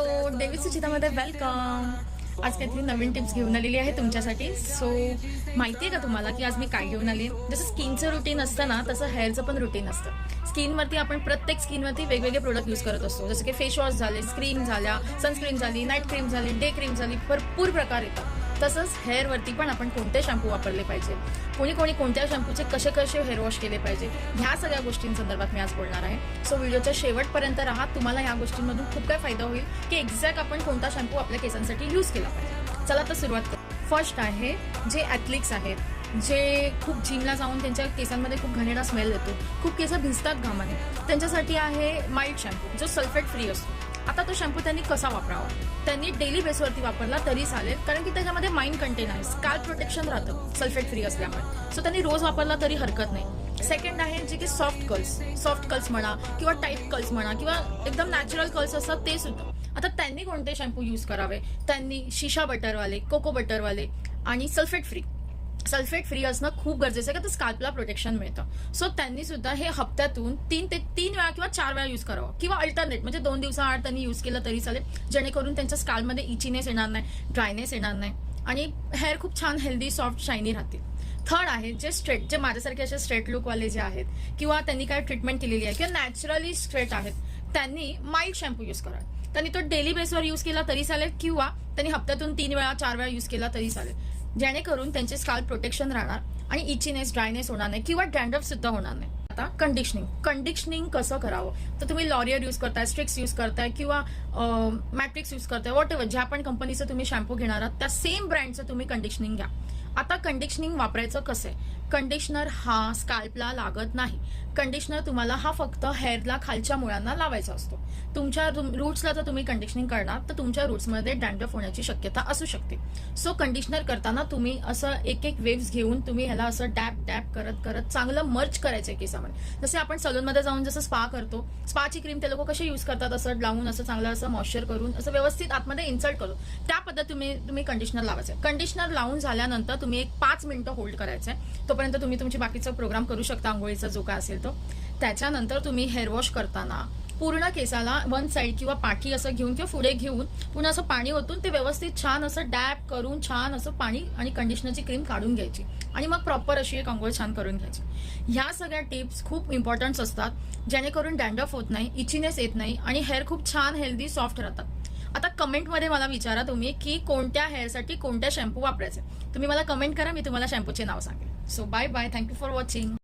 Hello, Davy सुचितामध्ये welcome. आज काहीतरी नवीन tips घेऊन आलेली आहे तुमच्यासाठी. सो माहिती आहे का तुम्हाला की आज मी काय घेऊन आली? जसं स्किनचं रुटीन असतं ना, तसं हेअरचं पण रुटीन असतं. स्किनवरती आपण प्रत्येक स्किनवरती वेगवेगळे प्रोडक्ट यूज करत असतो. जसं की फेस वॉश झाले, क्रीम झाल्या, सनस्क्रीन झाली, नाईट क्रीम झाली, डे क्रीम झाली, भरपूर प्रकार येतात. तसंच हेअरवरती पण आपण कोणते शॅम्पू वापरले पाहिजे, कोणी कोणी कोणत्या शॅम्पूचे कसे कसे हेअर वॉश केले पाहिजे, ह्या सगळ्या गोष्टींसंदर्भात मी आज बोलणार आहे. सो व्हिडिओच्या शेवटपर्यंत राहा. तुम्हाला या गोष्टींमधून खूप काय फायदा होईल की एक्झॅक्ट आपण कोणता शॅम्पू आपल्या केसांसाठी यूज केला पाहिजे. चला तर सुरुवात करू. फर्स्ट आहे जे ॲथलीट्स आहेत, जे खूप जिमला जाऊन त्यांच्या केसांमध्ये खूप घाणेरडा स्मेल येतो, खूप केस भिजतात घामाने, त्यांच्यासाठी आहे माइल्ड शॅम्पू जो सल्फेट फ्री असतो. आता तो शॅम्पू त्यांनी कसा वापरावा? त्यांनी डेली बेसवरती वापरला तरी चालेल, कारण की त्याच्यामध्ये माइन कंटेन आहे, स्काल्प प्रोटेक्शन राहतं सल्फेट फ्री असल्यामुळे. सो त्यांनी रोज वापरला तरी हरकत नाही. सेकंड आहे जे की सॉफ्ट कल्स म्हणा किंवा टाईट कल्स म्हणा किंवा एकदम नॅचरल कल्स असतात ते सुद्धा. आता त्यांनी कोणते शॅम्पू यूज करावे? त्यांनी शिशा बटरवाले, कोको बटरवाले आणि सल्फेट फ्री असणं खूप गरजेचं आहे, का तर स्काल्पला प्रोटेक्शन मिळतं. सो त्यांनी सुद्धा हे हप्त्यातून 3 वेळा किंवा 4 वेळा यूज करावं, किंवा अल्टरनेट म्हणजे 2 दिवसाआड त्यांनी यूज केलं तरी चालेल, जेणेकरून त्यांच्या स्काल्पमध्ये इचीनेस येणार नाही, ड्रायनेस येणार नाही आणि हेअर खूप छान हेल्दी, सॉफ्ट, शायनी राहतील. थर्ड आहे जे माझ्यासारखे असे स्ट्रेट लुकवाले जे आहेत किंवा त्यांनी काय ट्रीटमेंट केलेली आहे किंवा नॅचरली स्ट्रेट आहेत, त्यांनी माइल्ड शॅम्पू यूज करा. त्यांनी तो डेली बेसवर यूज केला तरी चालेल किंवा त्यांनी हप्त्यातून 3 वेळा 4 वेळा यूज केला तरी चालेल, जेणेकरून त्यांचे स्काल्प प्रोटेक्शन राहणार आणि इचीनेस, ड्रायनेस होणार नाही किंवा डॅन्ड्रफ सुद्धा होणार नाही. आता कंडिशनिंग कसं करावं? तर तुम्ही लॉरियर यूज करताय, स्ट्रिक्स यूज करताय किंवा मॅट्रिक्स यूज करताय, वॉट एव्हर ज्या पण कंपनीचं तुम्ही शॅम्पू घेणार आहात त्या सेम ब्रँडचं तुम्ही कंडिशनिंग घ्या. आता कंडिशनिंग वापरायचं कसं आहे? कंडिशनर हा स्काल्पला लागत नाही. कंडिशनर तुम्हाला हा फक्त हेअरला खालच्या मुळांना लावायचा असतो. तुमच्या रूट्सला जर तुम्ही कंडिशनिंग करणार तर तुमच्या रूट्समध्ये डॅन्ड्रफ होण्याची शक्यता असू शकते. सो कंडिशनर करताना तुम्ही असं एक वेव्स घेऊन तुम्ही ह्याला असं डॅप करत करत चांगलं मर्ज करायचं केसामध्ये. जसे आपण सलूनमध्ये जाऊन जसं स्पा करतो, स्पाची क्रीम ते लोक कशी यूज करतात, असं लावून असं चांगलं असं मॉइश्चर करून असं व्यवस्थित आतमध्ये इन्सर्ट करून त्या पद्धतीने तुम्ही कंडिशनर लावायचं. कंडिशनर लावून झाल्यानंतर तुम्ही एक 5 मिनिटं होल्ड करायचंय. तोपर्यंत तुम्ही तुमची बाकीचा प्रोग्राम करू शकता, आंघोळीचा जो काय असेल तो. त्याच्यानंतर तुम्ही हेअर वॉश करताना पूर्ण केसाला वन साइड किंवा पाठी असं घेऊन किंवा पुढे घेऊन पुन्हा असं पाणी ओतून ते व्यवस्थित छान असं डॅप करून छान असं पाणी आणि कंडिशनरची क्रीम काढून घ्यायची आणि मग प्रॉपर अशी एक आंघोळ छान करून घ्यायची. ह्या सगळ्या टिप्स खूप इम्पॉर्टंट असतात, जेणेकरून डॅन्ड्रफ होत नाही, इचीनेस येत नाही आणि हेअर खूप छान हेल्दी सॉफ्ट राहतात. आता कमेंटमध्ये मला विचारा तुम्ही की कोणत्या हेअरसाठी कोणत्या शॅम्पू वापरायचे. तुम्ही मला कमेंट करा, मी तुम्हाला शॅम्पूचे नाव सांगेल. So bye bye, thank you for watching.